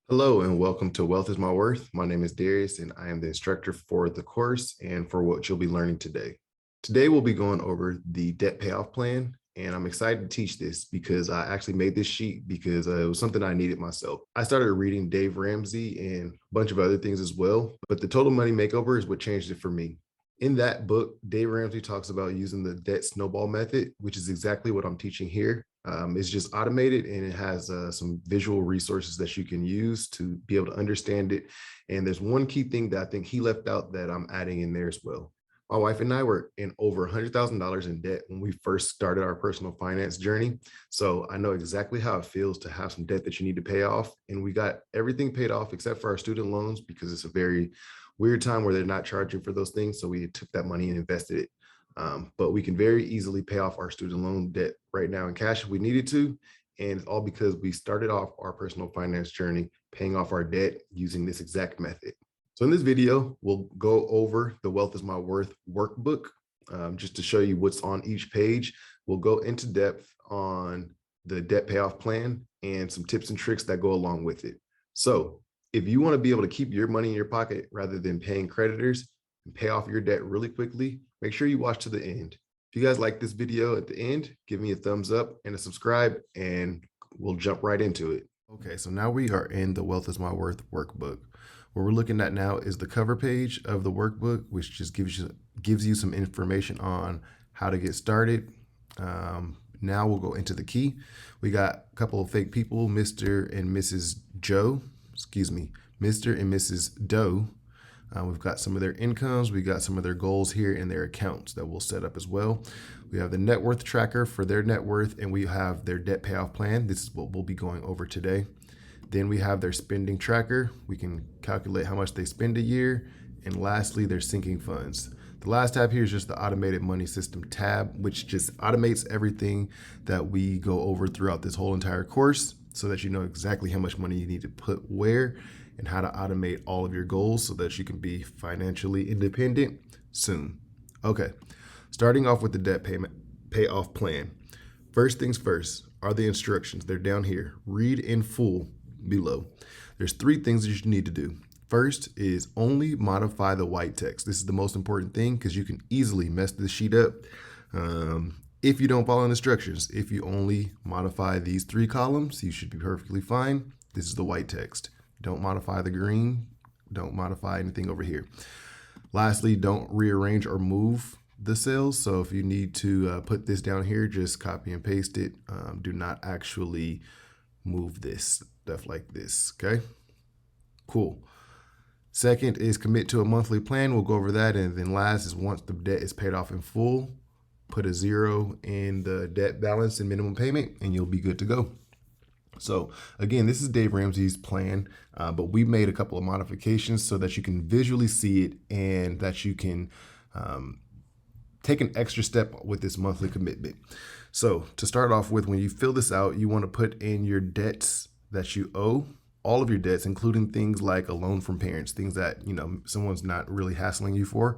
Hello and welcome to Wealth is My Worth. My name is Darius and I am the instructor for the course and for what you'll be learning today. Today we'll be going over the debt payoff plan, and I'm excited to teach this because I actually made this sheet because it was something I needed myself. I started reading Dave Ramsey and a bunch of other things as well, but the Total Money Makeover is what changed it for me. In that book, Dave Ramsey talks about using the debt snowball method, which is exactly what I'm teaching here. It's just automated and it has some visual resources that you can use to be able to understand it. And there's one key thing that I think he left out that I'm adding in there as well. My wife and I were in over $100,000 in debt when we first started our personal finance journey. So I know exactly how it feels to have some debt that you need to pay off. And we got everything paid off except for our student loans because it's a very weird time where they're not charging for those things. So we took that money and invested it. But we can very easily pay off our student loan debt right now in cash if we needed to. And it's all because we started off our personal finance journey paying off our debt using this exact method. So in this video, we'll go over the Wealth is My Worth workbook just to show you what's on each page. We'll go into depth on the debt payoff plan and some tips and tricks that go along with it. So if you want to be able to keep your money in your pocket rather than paying creditors and pay off your debt really quickly, make sure you watch to the end. If you guys like this video at the end, give me a thumbs up and a subscribe, and we'll jump right into it. Okay, so now we are in the Wealth is My Worth workbook. What we're looking at now is the cover page of the workbook, which just gives you some information on how to get started. Now we'll go into the key. We got a couple of fake people, Mr. and Mrs. Mr. and Mrs. Doe. We've got some of their incomes. We got some of their goals here and their accounts that we'll set up as well. We have the net worth tracker for their net worth, and we have their debt payoff plan. This is what we'll be going over today. Then we have their spending tracker. We can calculate how much they spend a year. And lastly, their sinking funds. The last tab here is just the automated money system tab, which just automates everything that we go over throughout this whole entire course so that you know exactly how much money you need to put where and how to automate all of your goals so that you can be financially independent soon. Okay, starting off with the debt payoff plan. First things first are the instructions. They're down here. Read in full below. There's three things that you need to do. First is only modify the white text. This is the most important thing because you can easily mess the sheet up if you don't follow instructions. If you only modify these three columns, you should be perfectly fine. This is the white text. Don't modify the green. Don't modify anything over here. Lastly, don't rearrange or move the cells. So if you need to put this down here, just copy and paste it. Do not actually move this, stuff like this, okay? Cool. Second is commit to a monthly plan. We'll go over that. And then last is once the debt is paid off in full, put a 0 in the debt balance and minimum payment, and you'll be good to go. So again, this is Dave Ramsey's plan, but we made a couple of modifications so that you can visually see it and that you can take an extra step with this monthly commitment. So to start off with, when you fill this out, you want to put in your debts that you owe, all of your debts, including things like a loan from parents, things that, someone's not really hassling you for.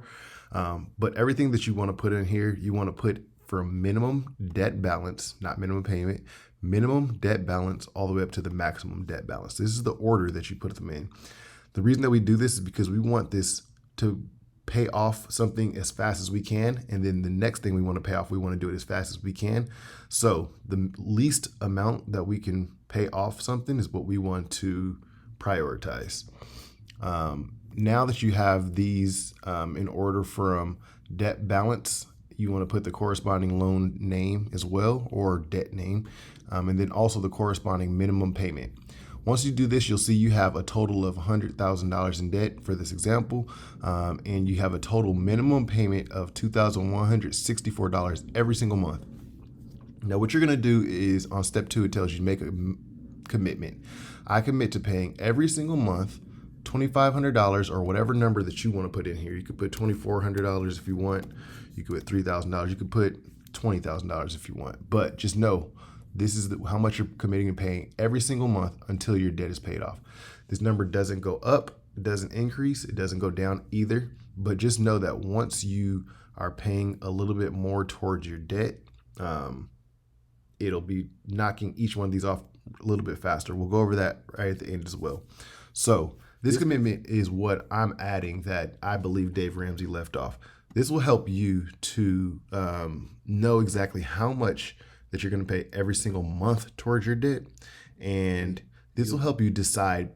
But everything that you want to put in here, you want to put for minimum debt balance, not minimum payment, minimum debt balance all the way up to the maximum debt balance. This is the order that you put them in. The reason that we do this is because we want this to pay off something as fast as we can. And then the next thing we want to pay off, we want to do it as fast as we can. So the least amount that we can pay off something is what we want to prioritize. Now that you have these in order from debt balance, you want to put the corresponding loan name as well, or debt name, and then also the corresponding minimum payment. Once you do this, you'll see you have a total of $100,000 in debt for this example, and you have a total minimum payment of $2,164 every single month. Now, what you're going to do is on step 2, it tells you to make a commitment. I commit to paying every single month $2,500 or whatever number that you want to put in here. You could put $2,400 if you want. You could put $3,000. You could put $20,000 if you want. But just know this is how much you're committing and paying every single month until your debt is paid off. This number doesn't go up, it doesn't increase, it doesn't go down either. But just know that once you are paying a little bit more towards your debt, it'll be knocking each one of these off a little bit faster. We'll go over that right at the end as well. So this commitment is what I'm adding that I believe Dave Ramsey left off. This will help you to know exactly how much that you're going to pay every single month towards your debt. And this will help you decide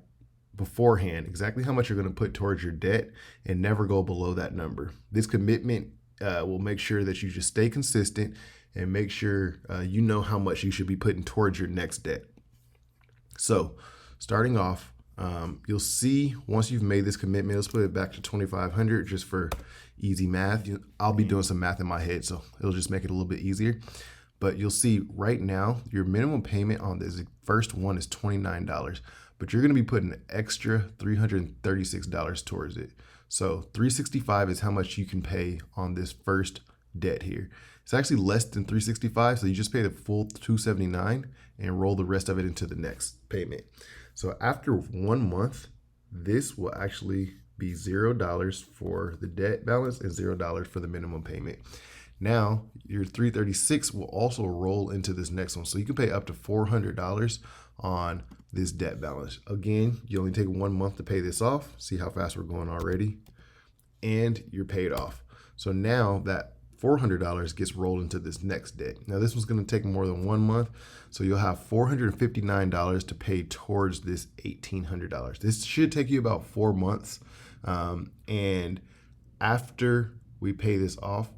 beforehand exactly how much you're going to put towards your debt and never go below that number. This commitment will make sure that you just stay consistent and make sure you know how much you should be putting towards your next debt. So starting off, you'll see once you've made this commitment, let's put it back to 2,500 just for easy math. I'll be doing some math in my head, so it'll just make it a little bit easier. But you'll see right now, your minimum payment on this first one is $29, but you're gonna be putting an extra $336 towards it. So $365 is how much you can pay on this first debt here. It's actually less than $365, so you just pay the full $279 and roll the rest of it into the next payment. So after 1 month, this will actually be $0 for the debt balance and $0 for the minimum payment. Now your $336 will also roll into this next one. So you can pay up to $400 on this debt balance. Again, you only take 1 month to pay this off. See how fast we're going already. And you're paid off. So now that $400 gets rolled into this next debt. Now this one's going to take more than 1 month. So you'll have $459 to pay towards this $1,800. This should take you about 4 months. And after we pay this off,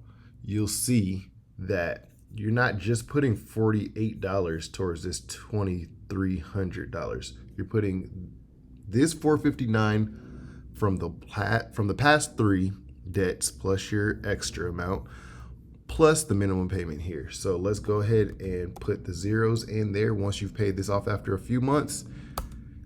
you'll see that you're not just putting $48 towards this $2,300. You're putting this $459 from the past 3 debts plus your extra amount plus the minimum payment here. So let's go ahead and put the zeros in there. Once you've paid this off after a few months,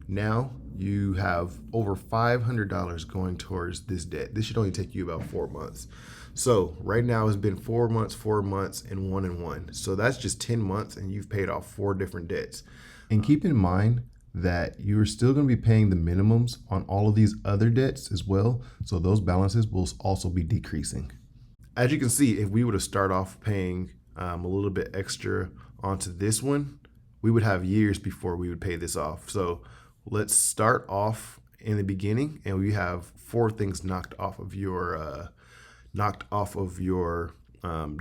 now you have over $500 going towards this debt. This should only take you about 4 months. So right now it's been 4 months, 4 months, and 1 and 1. So that's just 10 months and you've paid off 4 different debts. And keep in mind that you're still going to be paying the minimums on all of these other debts as well. So those balances will also be decreasing. As you can see, if we were to start off paying a little bit extra onto this one, we would have years before we would pay this off. So let's start off in the beginning and we have 4 things knocked off of your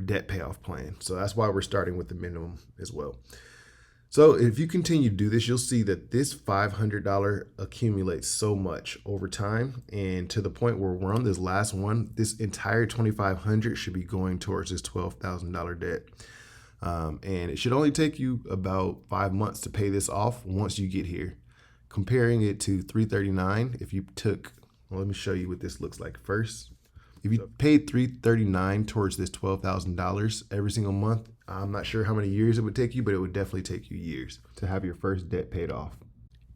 debt payoff plan. So that's why we're starting with the minimum as well. So if you continue to do this, you'll see that this $500 accumulates so much over time, and to the point where we're on this last one, this entire $2,500 should be going towards this $12,000 debt. And it should only take you about 5 months to pay this off once you get here. Comparing it to $339, if you took, well, let me show you what this looks like first. If you paid $339 towards this $12,000 every single month, I'm not sure how many years it would take you, but it would definitely take you years to have your first debt paid off.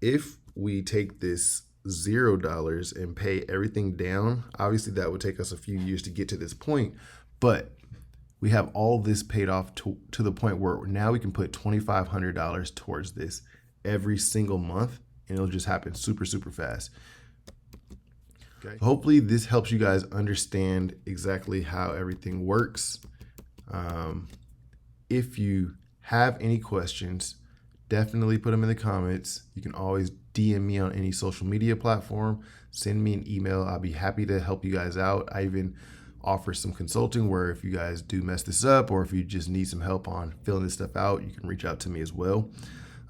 If we take this $0 and pay everything down, obviously that would take us a few years to get to this point, but we have all this paid off to the point where now we can put $2,500 towards this every single month, and it'll just happen super, super fast. Okay. Hopefully this helps you guys understand exactly how everything works. If you have any questions, definitely put them in the comments. You can always DM me on any social media platform, send me an email. I'll be happy to help you guys out. I even offer some consulting where if you guys do mess this up or if you just need some help on filling this stuff out, you can reach out to me as well.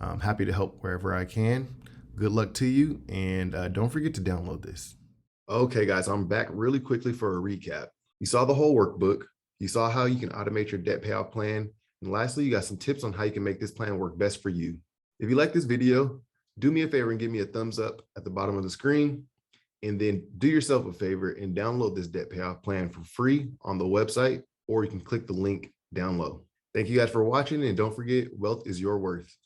I'm happy to help wherever I can. Good luck to you, and don't forget to download this. Okay, guys, I'm back really quickly for a recap. You saw the whole workbook. You saw how you can automate your debt payoff plan. And lastly, you got some tips on how you can make this plan work best for you. If you like this video, do me a favor and give me a thumbs up at the bottom of the screen. And then do yourself a favor and download this debt payoff plan for free on the website, or you can click the link down low. Thank you guys for watching, and don't forget, wealth is your worth.